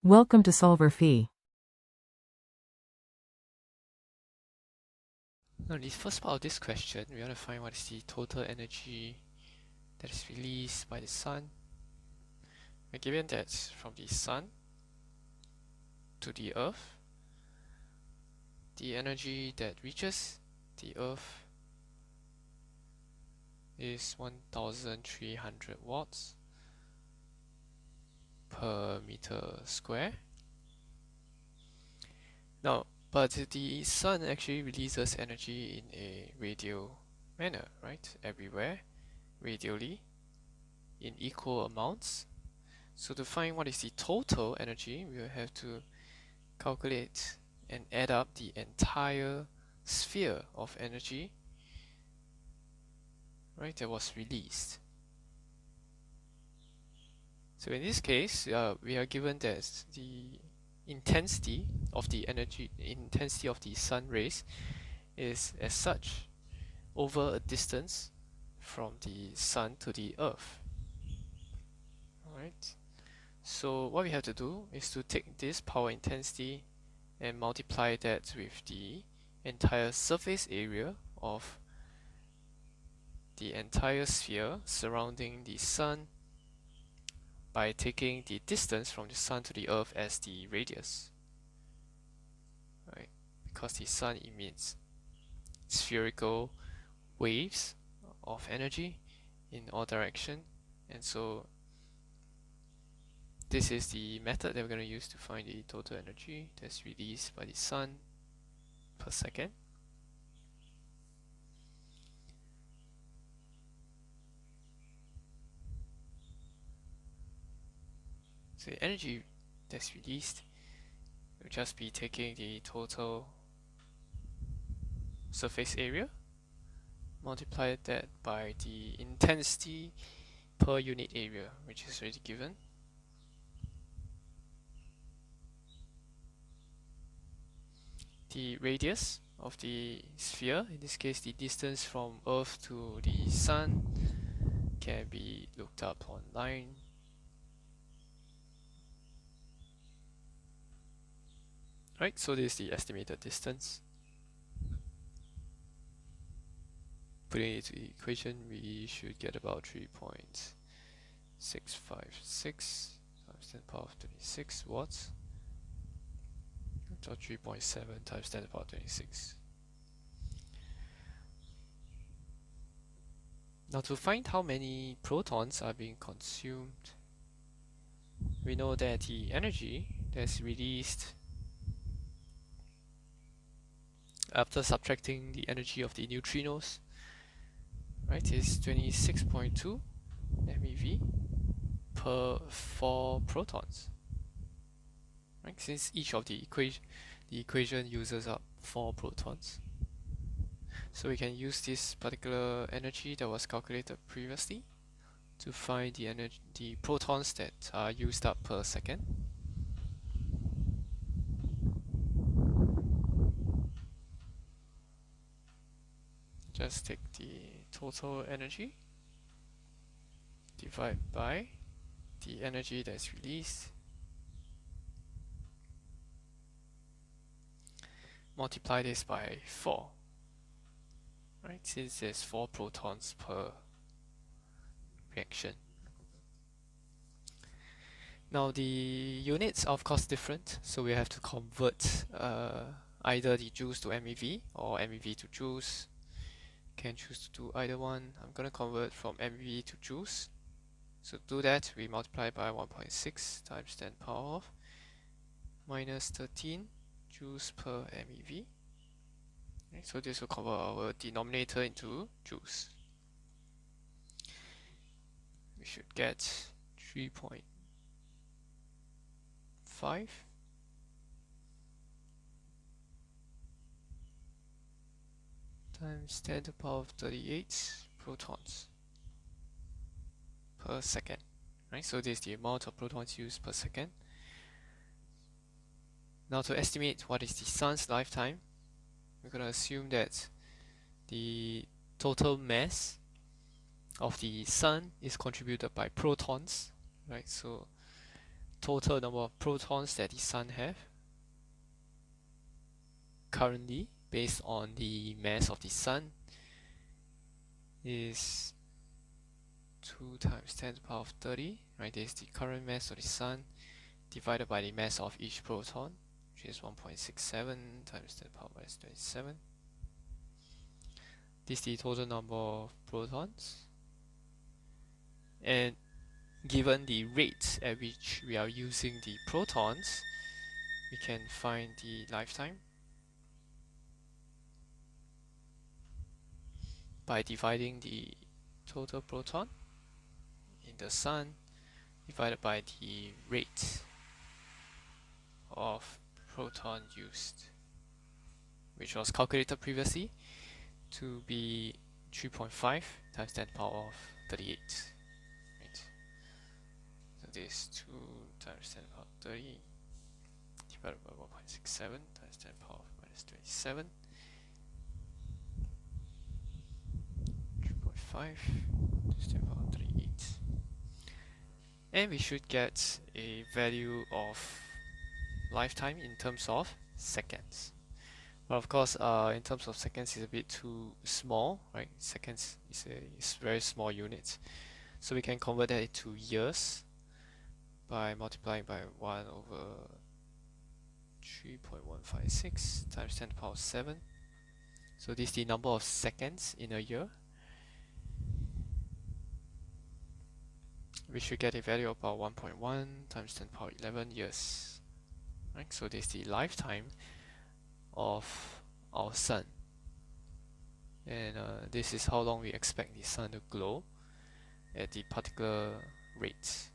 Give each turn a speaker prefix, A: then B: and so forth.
A: Welcome to solverfy.
B: Now, the first part of this question, we want to find what is the total energy that is released by the sun. We're given that from the sun to the earth, the energy that reaches the earth is 1300 watts per meter square. Now, but the sun actually releases energy in a radial manner, right? Everywhere, radially, in equal amounts. So to find what is the total energy, we will have to calculate and add up the entire sphere of energy, right, that was released. So in this case, we are given that the intensity of the sun rays is as such over a distance from the sun to the earth. Alright, so what we have to do is to take this power intensity and multiply that with the entire surface area of the entire sphere surrounding the sun by taking the distance from the sun to the earth as the radius, right? Because the sun emits spherical waves of energy in all direction, and so this is the method that we're going to use to find the total energy that's released by the sun per second. So the energy that's released will just be taking the total surface area, multiply that by the intensity per unit area, which is already given. The radius of the sphere, in this case the distance from Earth to the Sun, can be looked up online. Right, so this is the estimated distance. Putting it into the equation, we should get about 3.656 times 10 to the power of 26 watts. So 3.7 times 10 to the power of 26. Now to find how many protons are being consumed, we know that the energy that's released after subtracting the energy of the neutrinos, right, is 26.2 MeV per 4 protons. Right, since each of the equation uses up 4 protons. So we can use this particular energy that was calculated previously to find the protons that are used up per second. Just take the total energy, divide by the energy that's released, multiply this by 4, right, since there's 4 protons per reaction. Now the units are of course different, so we have to convert either the joules to MeV or MeV to joules. Can choose to do either one. I'm going to convert from MeV to joules. So to do that, we multiply by 1.6 times 10 to the power of minus 13 joules per MeV. Okay, so this will convert our denominator into joules. We should get 3.5 times 10 to the power of 38 protons per second. Right, so this is the amount of protons used per second. Now to estimate what is the sun's lifetime, we're going to assume that the total mass of the sun is contributed by protons, right? So total number of protons that the sun have currently based on the mass of the sun is 2 times 10 to the power of 30, right? This is the current mass of the sun divided by the mass of each proton, which is 1.67 times 10 to the power minus 27. This is the total number of protons. And given the rate at which we are using the protons, we can find the lifetime by dividing the total proton in the sun divided by the rate of proton used, which was calculated previously to be 3.5 times 10 to the power of 38. Right. So this 2 times 10 to the power of 30 divided by 1.67 times 10 to the power of minus 27. 3.5 times 10 to the power of 38. And we should get a value of lifetime in terms of seconds. But of course, in terms of seconds, it's a bit too small, right? Seconds is a very small unit. So we can convert that into years by multiplying by 1 over 3.156 times 10 to the power of 7. So this is the number of seconds in a year. We should get a value of about 1.1 times 10 to the power 11 years. Right? So this is the lifetime of our sun. And this is how long we expect the sun to glow at the particular rate.